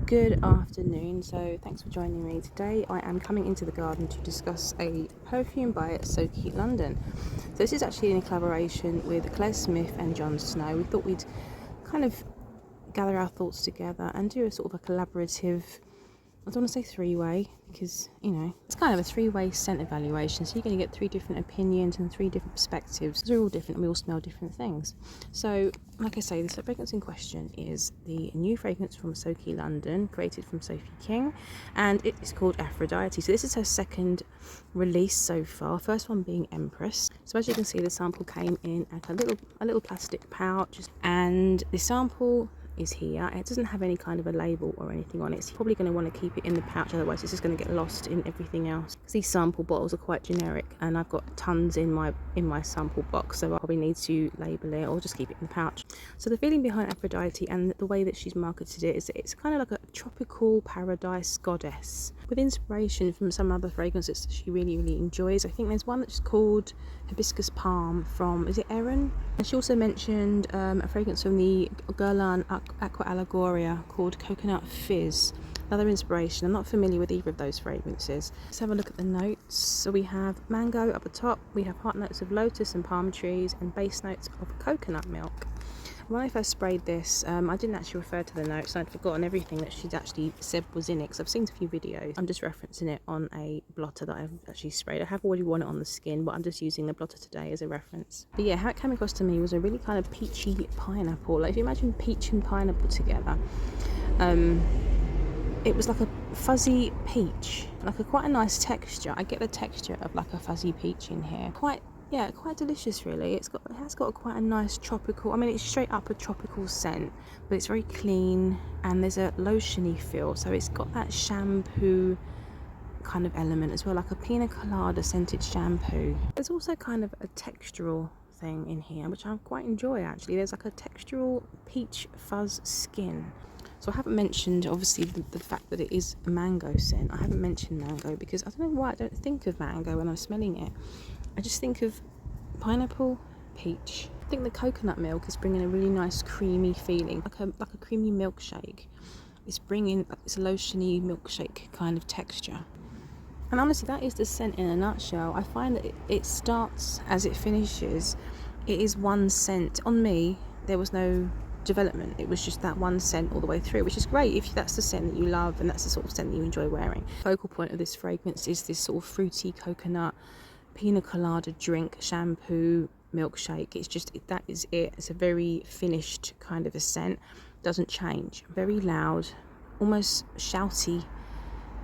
Good afternoon. So thanks for joining me. Today I am coming into the garden to discuss a perfume by Soki London. So this is actually in a collaboration with Claire Smith and Jon Snow. We thought we'd kind of gather our thoughts together and do a sort of a collaborative, I don't want to say three-way, because, you know, it's kind of a three-way scent evaluation. So you're going to get three different opinions and three different perspectives. They're all different and we all smell different things. So, like I say, the fragrance in question is the new fragrance from Soki London, created from Sophie King, and it is called Aphrodite. So this is her second release so far, first one being Empress. So as you can see, the sample came in at a little plastic pouch, and the sample is here. It doesn't have any kind of a label or anything on it, so you're probably going to want to keep it in the pouch, otherwise it's just going to get lost in everything else, because these sample bottles are quite generic and I've got tons in my sample box, so I'll probably need to label it or just keep it in the pouch. So the feeling behind Aphrodite and the way that she's marketed it is that it's kind of like a tropical paradise goddess with inspiration from some other fragrances that she really enjoys. I think there's one that's called Hibiscus Palm from, is it Erin? And she also mentioned a fragrance from the Guerlain Aqua Allegoria called Coconut Fizz. Another inspiration. I'm not familiar with either of those fragrances. Let's have a look at the notes. So we have mango up the top, we have heart notes of lotus and palm trees, and base notes of coconut milk. When I first sprayed this, I didn't actually refer to the notes. I'd forgotten everything that she'd actually said was in it, because I've seen a few videos. I'm just referencing it on a blotter that I've actually sprayed. I have already worn it on the skin, but I'm just using the blotter today as a reference. But yeah, how it came across to me was a really kind of peachy pineapple. Like if you imagine peach and pineapple together, it was like a fuzzy peach, like quite a nice texture. I get the texture of like a fuzzy peach in here. Quite delicious really. It has got quite a nice tropical, I mean it's straight up a tropical scent, but it's very clean and there's a lotiony feel, so it's got that shampoo kind of element as well, like a pina colada scented shampoo. There's also kind of a textural thing in here which I quite enjoy actually. There's like a textural peach fuzz skin. So I haven't mentioned obviously the fact that it is a mango scent. I haven't mentioned mango because I don't know why I don't think of mango when I'm smelling it. I just think of pineapple, peach. I think the coconut milk is bringing a really nice creamy feeling, like a creamy milkshake. It's bringing this lotiony milkshake kind of texture. And honestly, that is the scent in a nutshell. I find that it starts as it finishes. It is one scent. On me, there was no development. It was just that one scent all the way through, which is great if that's the scent that you love and that's the sort of scent that you enjoy wearing. Focal point of this fragrance is this sort of fruity coconut pina colada drink, shampoo, milkshake. It's just, that is it. It's a very finished kind of a scent. Doesn't change. Very loud, almost shouty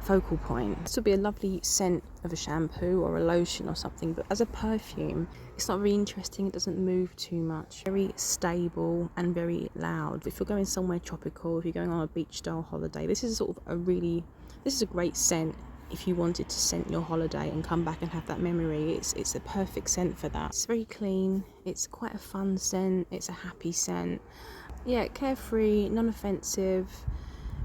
focal point. This would be a lovely scent of a shampoo or a lotion or something, but as a perfume it's not very interesting. It doesn't move too much. Very stable and very loud. If you're going somewhere tropical, if you're going on a beach style holiday, this is sort of this is a great scent. If you wanted to scent your holiday and come back and have that memory, it's a perfect scent for that. It's very clean, it's quite a fun scent, it's a happy scent. Yeah, carefree, non-offensive.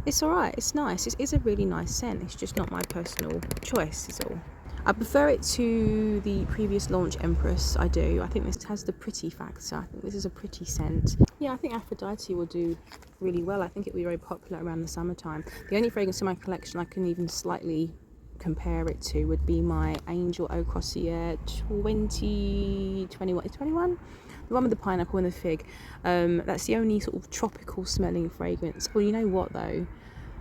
It's alright, it's nice, it's a really nice scent. It's just not my personal choice is all. I prefer it to the previous launch Empress, I do. I think this has the pretty factor. I think this is a pretty scent. Yeah, I think Aphrodite will do really well. I think it'll be very popular around the summertime. The only fragrance in my collection I can even slightly compare it to would be my Angel Eau Croisière 2021. Is 21? The one with the pineapple and the fig. That's the only sort of tropical smelling fragrance. Well, you know what though?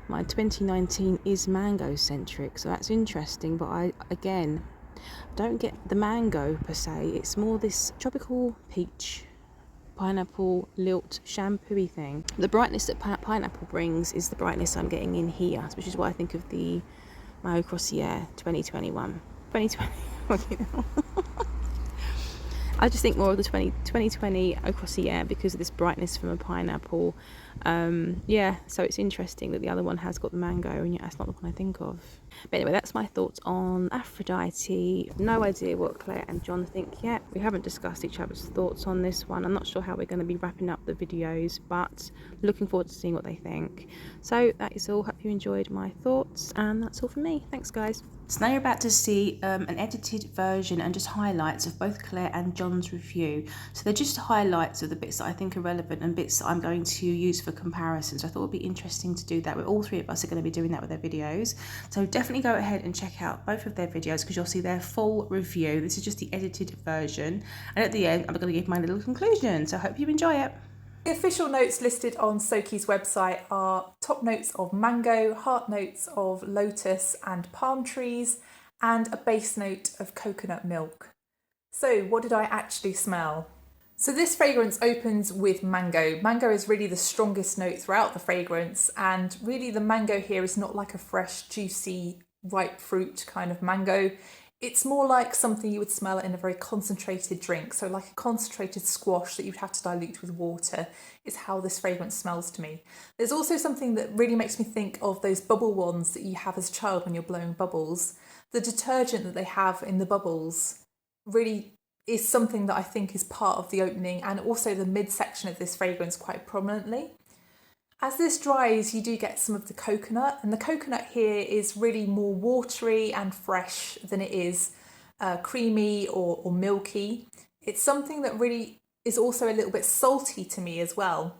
My 2019 is mango centric, so that's interesting, but I again don't get the mango per se. It's more this tropical peach, pineapple, lilt, shampoo-y thing. The brightness that pineapple brings is the brightness I'm getting in here, which is why I think of the Eau Croisière 2021. 2020. I just think more of the 2020 Eau Croisière because of this brightness from a pineapple. Yeah, so it's interesting that the other one has got the mango, and yet that's not the one I think of. But anyway, that's my thoughts on Aphrodite. No idea what Claire and Jon think yet. We haven't discussed each other's thoughts on this one. I'm not sure how we're going to be wrapping up the videos, but looking forward to seeing what they think. So that is all. Hope you enjoyed my thoughts, and that's all from me. Thanks, guys. So now you're about to see an edited version and just highlights of both Claire and Jon's review. So they're just highlights of the bits that I think are relevant and bits that I'm going to use for comparison. So I thought it would be interesting to do that. All three of us are going to be doing that with their videos. So definitely go ahead and check out both of their videos because you'll see their full review. This is just the edited version. And at the end, I'm going to give my little conclusion. So I hope you enjoy it. The official notes listed on Soki's website are top notes of mango, heart notes of lotus and palm trees, and a base note of coconut milk. So what did I actually smell? So this fragrance opens with mango. Mango is really the strongest note throughout the fragrance, and really the mango here is not like a fresh, juicy, ripe fruit kind of mango. It's more like something you would smell in a very concentrated drink. So like a concentrated squash that you'd have to dilute with water is how this fragrance smells to me. There's also something that really makes me think of those bubble wands that you have as a child when you're blowing bubbles. The detergent that they have in the bubbles really is something that I think is part of the opening and also the midsection of this fragrance quite prominently. As this dries, you do get some of the coconut, and the coconut here is really more watery and fresh than it is creamy or milky. It's something that really is also a little bit salty to me as well.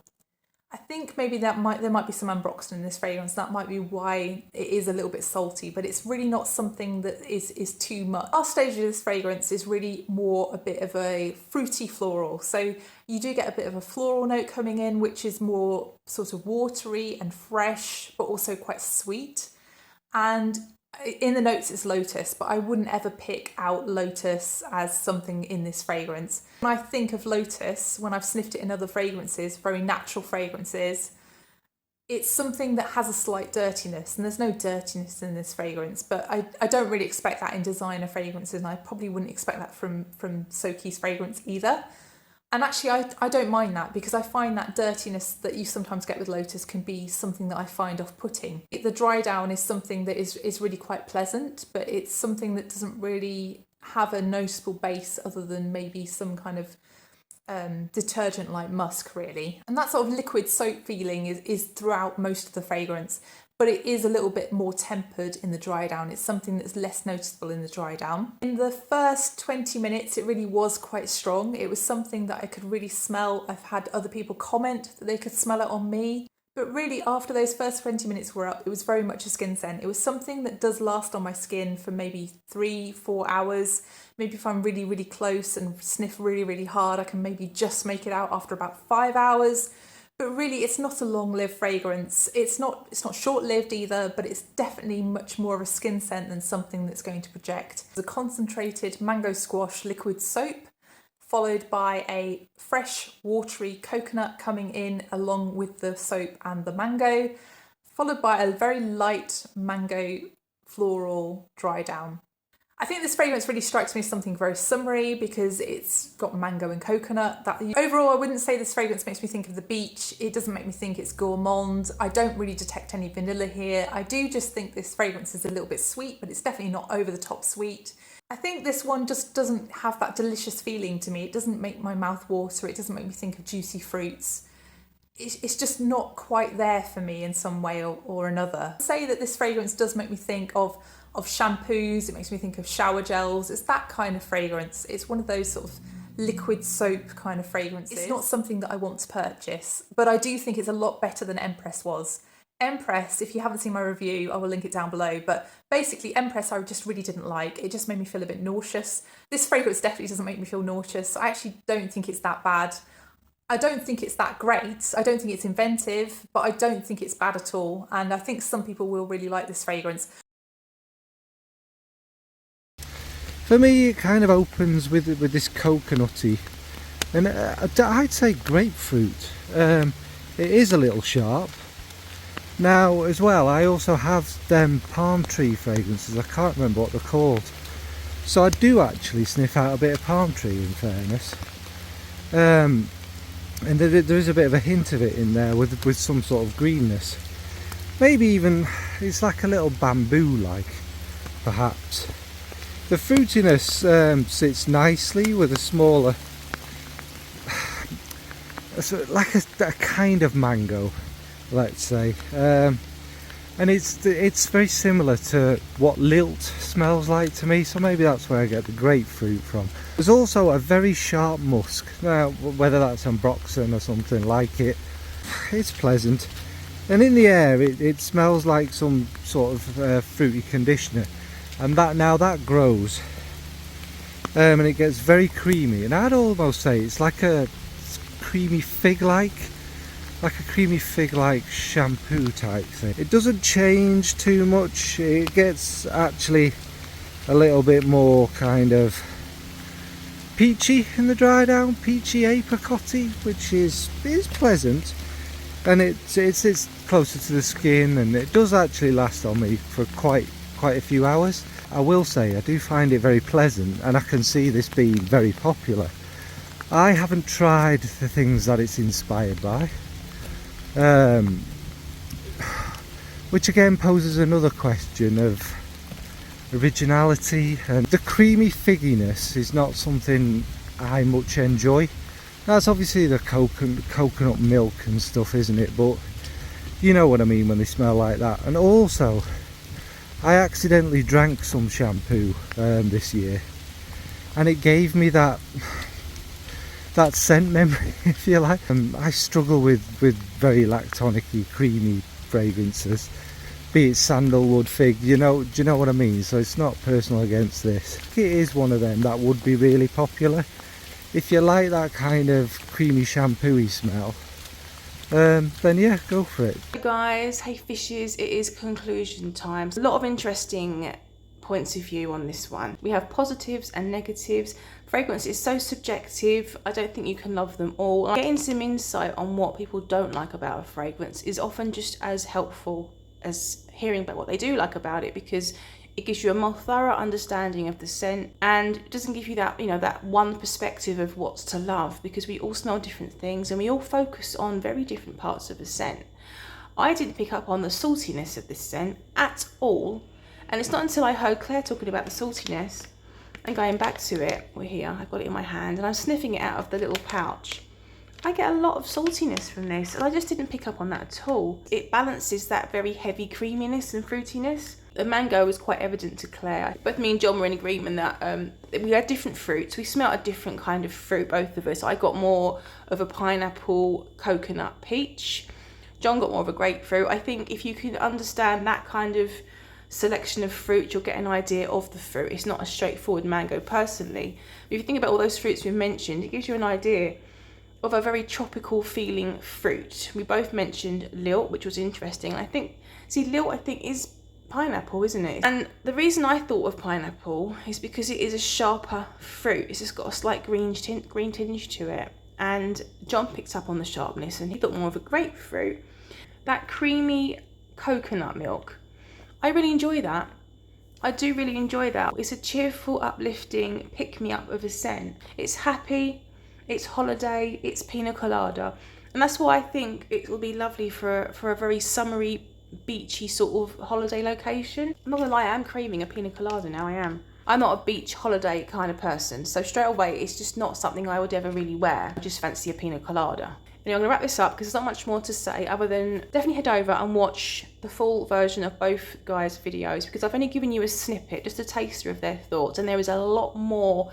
I think maybe there might be some ambroxan in this fragrance. That might be why it is a little bit salty, but it's really not something that is too much. Our stage of this fragrance is really more a bit of a fruity floral. So you do get a bit of a floral note coming in, which is more sort of watery and fresh, but also quite sweet. And in the notes it's lotus, but I wouldn't ever pick out lotus as something in this fragrance. When I think of lotus, when I've sniffed it in other fragrances, very natural fragrances, it's something that has a slight dirtiness, and there's no dirtiness in this fragrance, but I don't really expect that in designer fragrances, and I probably wouldn't expect that from Soki's fragrance either. And actually, I don't mind that because I find that dirtiness that you sometimes get with lotus can be something that I find off-putting. The dry down is something that is really quite pleasant, but it's something that doesn't really have a noticeable base other than maybe some kind of detergent like musk really. And that sort of liquid soap feeling is throughout most of the fragrance, but it is a little bit more tempered in the dry down. It's something that's less noticeable in the dry down. In the first 20 minutes, it really was quite strong. It was something that I could really smell. I've had other people comment that they could smell it on me. But really, after those first 20 minutes were up, it was very much a skin scent. It was something that does last on my skin for maybe 3-4 hours. Maybe if I'm really, really close and sniff really, really hard, I can maybe just make it out after about 5 hours. But really, it's not a long-lived fragrance. It's not short-lived either, but it's definitely much more of a skin scent than something that's going to project. It's a concentrated mango squash liquid soap, followed by a fresh, watery coconut coming in along with the soap and the mango, followed by a very light mango floral dry down. I think this fragrance really strikes me as something very summery because it's got mango and coconut. Overall, I wouldn't say this fragrance makes me think of the beach. It doesn't make me think it's gourmand. I don't really detect any vanilla here. I do just think this fragrance is a little bit sweet, but it's definitely not over the top sweet. I think this one just doesn't have that delicious feeling to me. It doesn't make my mouth water. It doesn't make me think of juicy fruits. It's just not quite there for me in some way or another. I'd say that this fragrance does make me think of shampoos. It makes me think of shower gels. It's that kind of fragrance. It's one of those sort of liquid soap kind of fragrances. It's not something that I want to purchase, but I do think it's a lot better than Empress was. Empress, if you haven't seen my review, I will link it down below, but basically Empress I just really didn't like. It just made me feel a bit nauseous. This fragrance definitely doesn't make me feel nauseous. I actually don't think it's that bad. I don't think it's that great. I don't think it's inventive, but I don't think it's bad at all. And I think some people will really like this fragrance. For me, it kind of opens with this coconutty, and I'd say grapefruit. It is a little sharp. Now, as well, I also have them palm tree fragrances. I can't remember what they're called. So I do actually sniff out a bit of palm tree, in fairness. And there is a bit of a hint of it in there with some sort of greenness. Maybe even it's like a little bamboo-like, perhaps. The fruitiness sits nicely with a smaller, like a kind of mango, let's say. and it's very similar to what lilt smells like to me, so maybe that's where I get the grapefruit from. There's also a very sharp musk. Now, whether that's ambroxan or something like it, it's pleasant. And in the air, it smells like some sort of fruity conditioner, and that grows, and it gets very creamy. And I'd almost say it's like a creamy fig-like shampoo type thing. It doesn't change too much. It gets actually a little bit more kind of peachy in the dry down, peachy apricotty, which is pleasant, and it's closer to the skin, and it does actually last on me for quite a few hours. I will say I do find it very pleasant, and I can see this being very popular. I haven't tried the things that it's inspired by, which again poses another question of originality, and the creamy figginess is not something I much enjoy. That's obviously the coconut milk and stuff, isn't it? But you know what I mean when they smell like that. And also, I accidentally drank some shampoo this year, and it gave me that scent memory, if you like. I struggle with very lactonic-y, creamy fragrances, be it sandalwood, fig, do you know what I mean? So it's not personal against this. It is one of them that would be really popular. If you like that kind of creamy shampoo-y smell, then yeah, go for it. Hey guys, hey fishes, it is conclusion time. A lot of interesting points of view on this one. We have positives and negatives. Fragrance is so subjective. I don't think you can love them all. Getting some insight on what people don't like about a fragrance is often just as helpful as hearing about what they do like about it, because it gives you a more thorough understanding of the scent, and it doesn't give you that, that one perspective of what's to love, because we all smell different things and we all focus on very different parts of a scent. I didn't pick up on the saltiness of this scent at all, and it's not until I heard Claire talking about the saltiness and going back to it, we're here, I've got it in my hand and I'm sniffing it out of the little pouch. I get a lot of saltiness from this, and I just didn't pick up on that at all. It balances that very heavy creaminess and fruitiness. The mango was quite evident to Claire. Both me and John were in agreement that we had different fruits. We smelled a different kind of fruit, both of us. I got more of a pineapple, coconut, peach. John got more of a grapefruit. I think if you can understand that kind of selection of fruit, you'll get an idea of the fruit. It's not a straightforward mango personally. If you think about all those fruits we've mentioned, it gives you an idea of a very tropical feeling fruit. We both mentioned lilt, which was interesting. I think, lilt I think is pineapple, isn't it? And the reason I thought of pineapple is because it is a sharper fruit. It's just got a slight green tinge to it. And John picked up on the sharpness and he thought more of a grapefruit. That creamy coconut milk, I really enjoy that. I do really enjoy that. It's a cheerful, uplifting pick-me-up of a scent. It's happy, it's holiday, it's pina colada. And that's why I think it will be lovely for a very summery, beachy sort of holiday location. I'm not gonna lie, I am craving a pina colada now, I am. I'm not a beach holiday kind of person, so straight away it's just not something I would ever really wear. I just fancy a pina colada. Anyway, I'm gonna wrap this up because there's not much more to say other than definitely head over and watch the full version of both guys' videos, because I've only given you a snippet, just a taster of their thoughts, and there is a lot more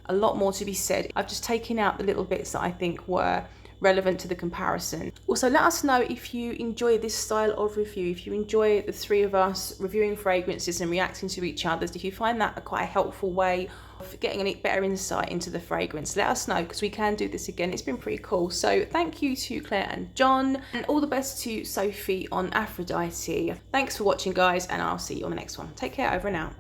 to be said. I've just taken out the little bits that I think were relevant to the comparison. Also, let us know if you enjoy this style of review, if you enjoy the three of us reviewing fragrances and reacting to each other's, if you find that quite a helpful way of getting a better insight into the fragrance. Let us know, because we can do this again. It's been pretty cool. So thank you to Claire and John, and all the best to Sophie on Aphrodite. Thanks for watching, guys, and I'll see you on the next one. Take care, over and out.